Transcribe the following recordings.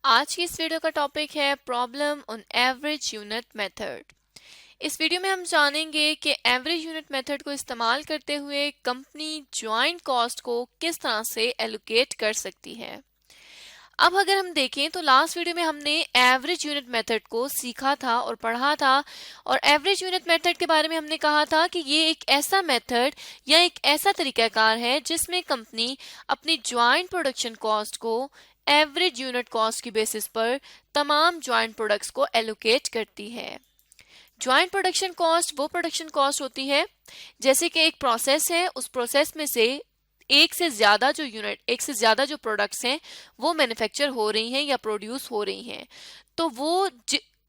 आज की इस वीडियो का टॉपिक है problem on average unit method. इस वीडियो में हम जानेंगे कि एवरेज यूनिट मेथड को इस्तेमाल करते हुए कंपनी ज्वाइंट कॉस्ट को किस तरह से एलोकेट कर सकती है। अब अगर हम देखें तो लास्ट वीडियो में हमने एवरेज यूनिट मेथड को सीखा था और पढ़ा था, और एवरेज यूनिट मेथड के बारे में हमने कहा था कि ये एक ऐसा मेथड या एक ऐसा तरीकाकार है जिसमें कंपनी अपनी ज्वाइंट प्रोडक्शन कॉस्ट को एवरेज यूनिट कॉस्ट की बेसिस पर तमाम ज्वाइंट प्रोडक्ट्स को एलोकेट करती है। ज्वाइंट प्रोडक्शन कॉस्ट वो प्रोडक्शन कॉस्ट होती है जैसे कि एक प्रोसेस है, उस प्रोसेस में से एक से ज्यादा जो प्रोडक्ट्स हैं वो मैन्युफैक्चर हो रही हैं या प्रोड्यूस हो रही हैं, तो वो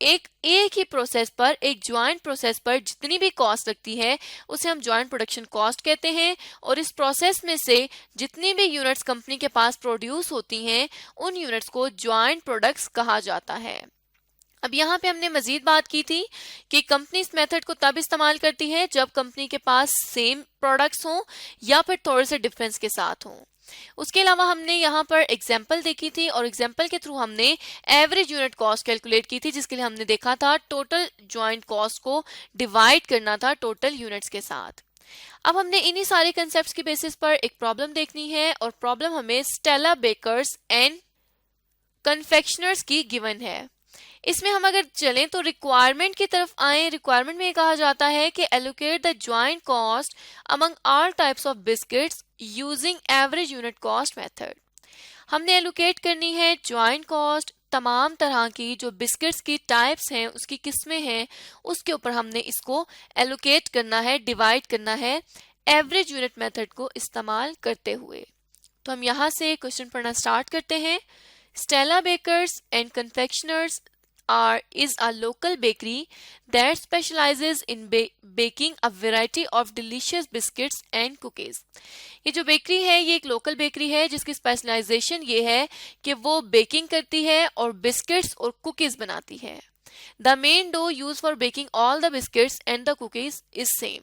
एक ही प्रोसेस पर, एक ज्वाइंट प्रोसेस पर जितनी भी कॉस्ट लगती है उसे हम ज्वाइंट प्रोडक्शन कॉस्ट कहते हैं। और इस प्रोसेस में से जितनी भी यूनिट्स कंपनी के पास प्रोड्यूस होती हैं उन यूनिट्स को ज्वाइंट प्रोडक्ट्स कहा जाता है। अब यहाँ पे हमने मजीद बात की थी कि कंपनी इस मेथड को तब इस्तेमाल करती है जब कंपनी के पास सेम प्रोडक्ट्स हों या फिर थोड़े से डिफरेंस के साथ हों। उसके अलावा हमने यहाँ पर एग्जाम्पल देखी थी और एग्जाम्पल के थ्रू हमने एवरेज यूनिट कॉस्ट कैलकुलेट की थी, जिसके लिए हमने देखा था टोटल ज्वाइंट कॉस्ट को डिवाइड करना था टोटल यूनिट्स के साथ। अब हमने इन्हीं सारे कंसेप्ट्स की बेसिस पर एक प्रॉब्लम देखनी है और प्रॉब्लम हमें स्टेला बेकर्स एंड कन्फेक्शनर्स की गिवन है। इसमें हम अगर चलें तो रिक्वायरमेंट की तरफ आए। रिक्वायरमेंट में कहा जाता है कि allocate the joint cost among all types of biscuits using average unit cost method. हमने एलोकेट करनी है ज्वाइंट कॉस्ट तमाम तरह की जो बिस्किट्स की टाइप्स हैं, उसकी किस्में हैं, उसके ऊपर हमने इसको एलोकेट करना है, डिवाइड करना है एवरेज यूनिट मेथड को इस्तेमाल करते हुए। तो हम यहाँ से क्वेश्चन पढ़ना स्टार्ट करते हैं। Stella Bakers and Confectioners is a local bakery that specializes in baking a variety of delicious biscuits and cookies। ये जो बेकरी है ये एक लोकल बेकरी है जिसकी स्पेशलाइजेशन ये है कि वो बेकिंग करती है और बिस्किट्स और कुकीज बनाती है। The main dough used for baking all the biscuits and the cookies is same।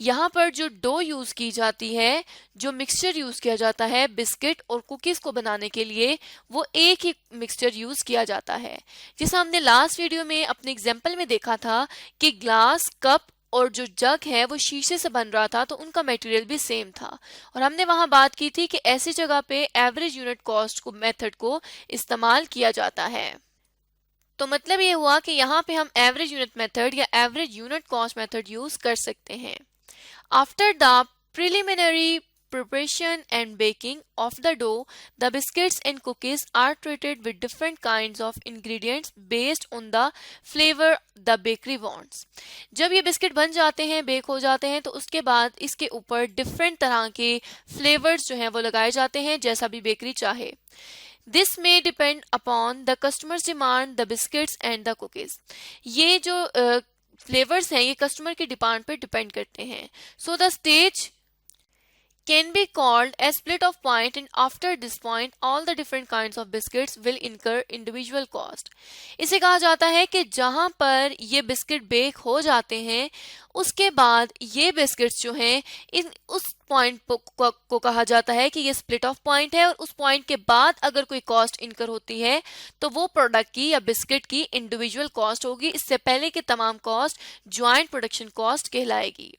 यहाँ पर जो डो यूज की जाती है, जो मिक्सचर यूज किया जाता है बिस्किट और कुकीज को बनाने के लिए, वो एक ही मिक्सचर यूज किया जाता है। जिसे हमने लास्ट वीडियो में अपने एग्जाम्पल में देखा था कि ग्लास, कप और जो जग है वो शीशे से बन रहा था, तो उनका मटेरियल भी सेम था। और हमने वहां बात की थी कि ऐसी जगह पे एवरेज यूनिट कॉस्ट को मेथड को इस्तेमाल किया जाता है। तो मतलब ये हुआ कि यहाँ पे हम एवरेज यूनिट मेथड या average unit cost method use कर सकते हैं। After the preliminary preparation and baking of the dough, the biscuits and cookies are treated with different kinds of ingredients based on the flavor the bakery wants। जब ये biscuit बन जाते हैं, bake हो जाते हैं, तो उसके बाद इसके ऊपर डिफरेंट तरह के फ्लेवर्स जो हैं वो लगाए जाते हैं जैसा भी बेकरी चाहे। This may depend upon the customer's demand, the biscuits and the cookies। ये जो फ्लेवर्स हैं ये कस्टमर की डिमांड पे डिपेंड करते हैं। So the stage can be called as split off point, and after this point all the different kinds of biscuits will incur individual cost। इसे कहा जाता है कि जहां पर ये बिस्किट बेक हो जाते हैं उसके बाद ये बिस्किट्स जो हैं इन उस पॉइंट को कहा जाता है कि ये स्प्लिट ऑफ पॉइंट है, और उस पॉइंट के बाद अगर कोई कॉस्ट इनकर होती है तो वो प्रोडक्ट की या बिस्किट की इंडिविजुअल कॉस्ट होगी। इससे पहले कि तमाम कॉस्ट ज्वाइंट प्रोडक्शन कॉस्ट कहलाएगी।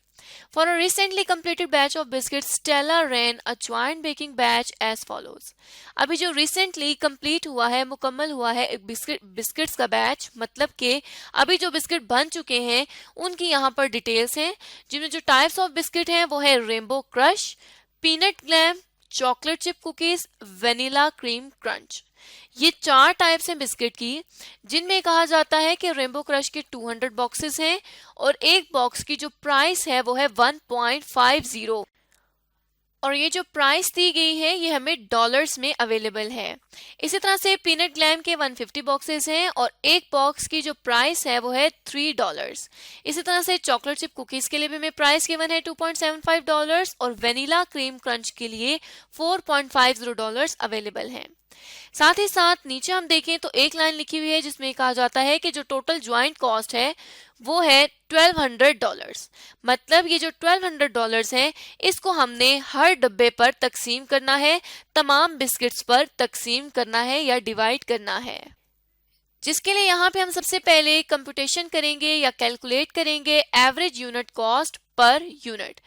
For a recently completed batch of biscuits, Stella ran a joint baking batch as follows। अभी जो recently complete हुआ है, मुकम्मल हुआ है एक बिस्किट्स का बैच, मतलब कि अभी जो बिस्किट बन चुके हैं उनकी यहाँ पर डिटेल्स हैं, जिनमें जो टाइप्स ऑफ बिस्किट हैं वो है rainbow crush, peanut glam, chocolate chip cookies, vanilla cream crunch. ये 4 टाइप्स हैं बिस्किट की, जिनमें कहा जाता है कि रेनबो क्रश के 200 बॉक्सेस हैं और एक बॉक्स की जो प्राइस है वो है 1.50, और ये जो प्राइस दी गई है ये हमें डॉलर्स में अवेलेबल है। इसी तरह से पीनट ग्लैम के 150 बॉक्सेस हैं और एक बॉक्स की जो प्राइस है वो है $3। इसी तरह से चॉकलेट चिप कुकीज के लिए भी हमें प्राइस गिवन है $2.75 और वेनिला क्रीम क्रंच के लिए $4.50 अवेलेबल हैं। साथ ही साथ नीचे हम देखें तो एक लाइन लिखी हुई है जिसमें कहा जाता है कि जो टोटल ज्वाइंट कॉस्ट है वो है $1200। मतलब ये जो $1200 है इसको हमने हर डब्बे पर तकसीम करना है, तमाम बिस्किट्स पर तकसीम करना है या डिवाइड करना है, जिसके लिए यहाँ पे हम सबसे पहले कंप्यूटेशन करेंगे या कैलकुलेट करेंगे average unit cost per unit.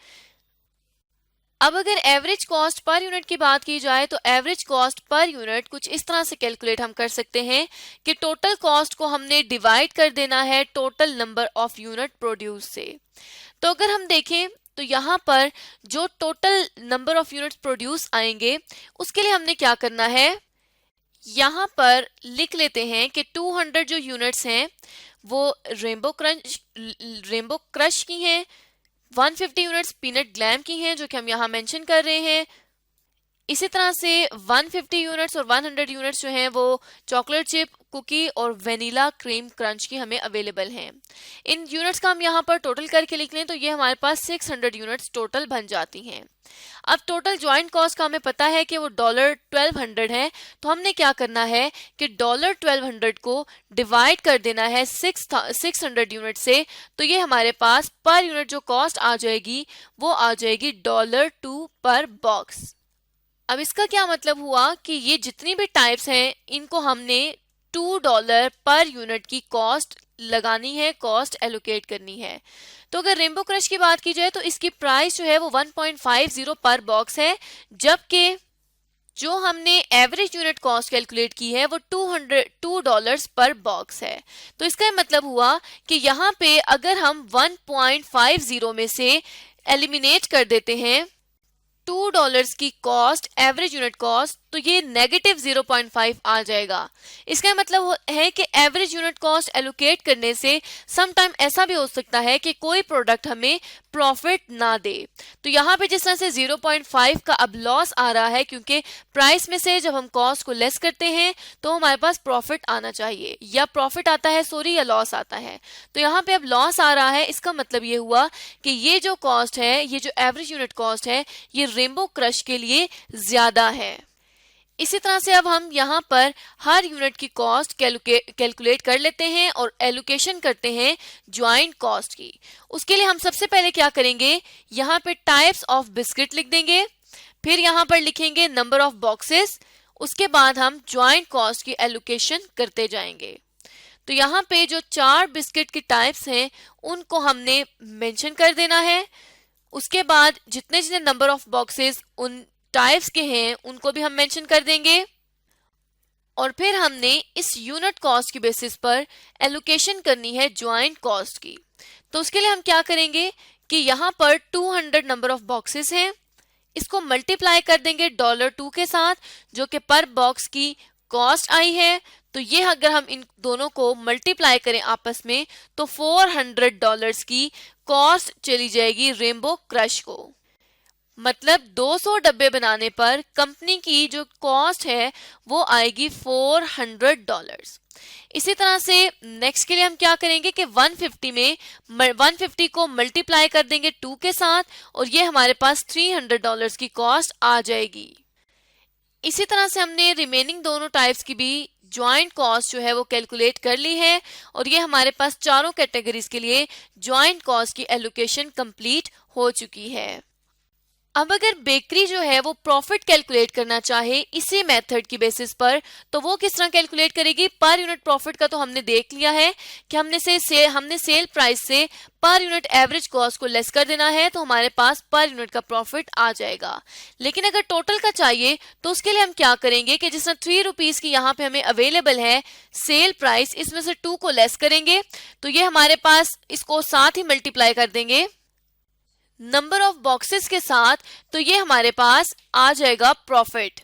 अब अगर एवरेज कॉस्ट पर यूनिट की बात की जाए तो एवरेज कॉस्ट पर यूनिट कुछ इस तरह से कैलकुलेट हम कर सकते हैं कि टोटल कॉस्ट को हमने डिवाइड कर देना है total number of unit produce से। तो अगर हम देखें तो यहाँ पर जो total number of units produce आएंगे उसके लिए हमने क्या करना है, यहाँ पर लिख लेते हैं कि 200 जो यूनिट्स हैं वो रेनबो क्रश की हैं, 150 यूनिट्स पीनट ग्लैम की हैं जो कि हम यहाँ मेंशन कर रहे हैं। इसी तरह से 150 यूनिट्स और 100 यूनिट्स जो हैं वो चॉकलेट चिप कुकी और वेनिला क्रीम क्रंच की हमें अवेलेबल हैं। इन यूनिट्स का हम यहाँ पर टोटल करके लिख लें तो ये हमारे पास 600 यूनिट्स टोटल बन जाती हैं। अब टोटल ज्वाइंट कॉस्ट का हमें पता है कि वो $1200 है, तो हमने क्या करना है कि $1200 को डिवाइड कर देना है 600 यूनिट से, तो ये हमारे पास पर यूनिट जो कॉस्ट आ जाएगी वो आ जाएगी $2 पर बॉक्स। अब इसका क्या मतलब हुआ कि ये जितनी भी टाइप्स हैं इनको हमने $2 पर यूनिट की कॉस्ट लगानी है, कॉस्ट एलोकेट करनी है। तो अगर रेनबो क्रश की बात की जाए तो इसकी प्राइस जो है वो 1.50 पर बॉक्स है, जबकि जो हमने एवरेज यूनिट कॉस्ट कैलकुलेट की है वो $2 पर बॉक्स है। तो इसका मतलब हुआ कि यहाँ पे अगर हम 1.50 में से एलिमिनेट कर देते हैं $2 की कॉस्ट, एवरेज यूनिट कॉस्ट, तो ये नेगेटिव 0.5 आ जाएगा। इसका मतलब है कि एवरेज यूनिट कॉस्ट एलोकेट करने से सम टाइम ऐसा भी हो सकता है कि कोई प्रोडक्ट हमें प्रॉफिट ना दे। तो यहाँ पे जिस तरह से 0.5 का अब लॉस आ रहा है क्योंकि प्राइस में से जब हम कॉस्ट को लेस करते हैं तो हमारे पास प्रॉफिट आना चाहिए, या प्रॉफिट आता है सॉरी या लॉस आता है। तो यहाँ पे अब लॉस आ रहा है, इसका मतलब ये हुआ कि ये जो कॉस्ट है, ये जो एवरेज यूनिट कॉस्ट है, ये रेनबो क्रश के लिए ज्यादा है। इसी तरह से अब हम यहाँ पर हर यूनिट की कॉस्ट कैलकुलेट कर लेते हैं और एलोकेशन करते हैं ज्वाइंट कॉस्ट की। उसके लिए हम सबसे पहले क्या करेंगे, यहाँ पे टाइप्स ऑफ बिस्किट लिख देंगे, फिर यहाँ पर लिखेंगे नंबर ऑफ बॉक्सेस, उसके बाद हम ज्वाइंट कॉस्ट की एलोकेशन करते जाएंगे। तो यहाँ पे जो 4 बिस्किट की टाइप्स हैं उनको हमने मेंशन कर देना है। उसके बाद जितने जितने नंबर ऑफ बॉक्सेस उन टाइप्स के हैं उनको भी हम मेंशन कर देंगे, और फिर हमने इस यूनिट कॉस्ट की बेसिस पर एलोकेशन करनी है ज्वाइंट कॉस्ट की। तो उसके लिए हम क्या करेंगे कि यहाँ पर 200 नंबर ऑफ बॉक्सेस हैं, इसको मल्टीप्लाई कर देंगे $2 के साथ जो कि पर बॉक्स की कॉस्ट आई है। तो ये अगर हम इन दोनों को मल्टीप्लाई करें आपस में तो $400 की कॉस्ट चली जाएगी रेनबो क्रश को। मतलब 200 डब्बे बनाने पर कंपनी की जो कॉस्ट है वो आएगी $400। इसी तरह से नेक्स्ट के लिए हम क्या करेंगे कि 150 को मल्टीप्लाई कर देंगे 2 के साथ और ये हमारे पास $300 की कॉस्ट आ जाएगी। इसी तरह से हमने रिमेनिंग दोनों टाइप्स की भी ज्वाइंट कॉस्ट जो है वो कैलकुलेट कर ली है और ये हमारे पास चारों कैटेगरीज के लिए ज्वाइंट कॉस्ट की एलोकेशन कंप्लीट हो चुकी है। अब अगर बेकरी जो है वो प्रॉफिट कैलकुलेट करना चाहे इसी मेथड की बेसिस पर तो वो किस तरह कैलकुलेट करेगी। पर यूनिट प्रॉफिट का तो हमने देख लिया है कि हमने सेल प्राइस से पर यूनिट एवरेज कॉस्ट को लेस कर देना है तो हमारे पास पर यूनिट का प्रॉफिट आ जाएगा। लेकिन अगर टोटल का चाहिए तो उसके लिए हम क्या करेंगे कि जिस तरह ₹3 की यहाँ पे हमें अवेलेबल है सेल प्राइस, इसमें से 2 को लेस करेंगे तो ये हमारे पास इसको साथ ही मल्टीप्लाई कर देंगे नंबर ऑफ बॉक्सेस के साथ, तो ये हमारे पास आ जाएगा प्रॉफिट।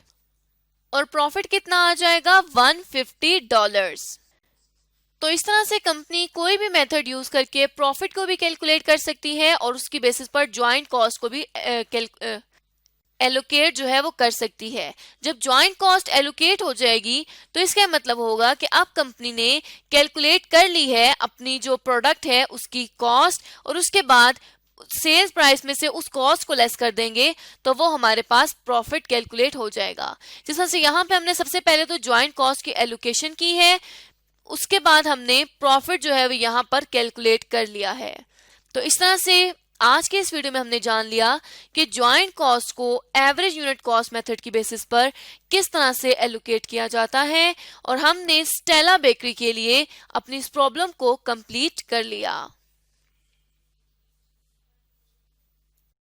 और प्रॉफिट कितना आ जाएगा $150। तो इस तरह से कंपनी कोई भी मेथड यूज करके प्रॉफिट को भी कैलकुलेट कर सकती है और उसकी बेसिस पर ज्वाइंट कॉस्ट को भी एलोकेट जो है वो कर सकती है। जब ज्वाइंट कॉस्ट एलोकेट हो जाएगी तो इसका मतलब होगा कि अब कंपनी ने कैलकुलेट कर ली है अपनी जो प्रोडक्ट है उसकी कॉस्ट और उसके बाद सेल्स प्राइस में से उस कॉस्ट को लेस कर देंगे तो वो हमारे पास प्रॉफिट कैलकुलेट हो जाएगा। जिस तरह से यहाँ पे हमने सबसे पहले तो ज्वाइंट कॉस्ट की एलोकेशन की है, उसके बाद हमने प्रॉफिट जो है वो यहाँ पर कैलकुलेट कर लिया है। तो इस तरह से आज के इस वीडियो में हमने जान लिया कि ज्वाइंट कॉस्ट को एवरेज यूनिट कॉस्ट मेथड की बेसिस पर किस तरह से एलोकेट किया जाता है, और हमने स्टेला बेकरी के लिए अपनी इस प्रॉब्लम को कंप्लीट कर लिया।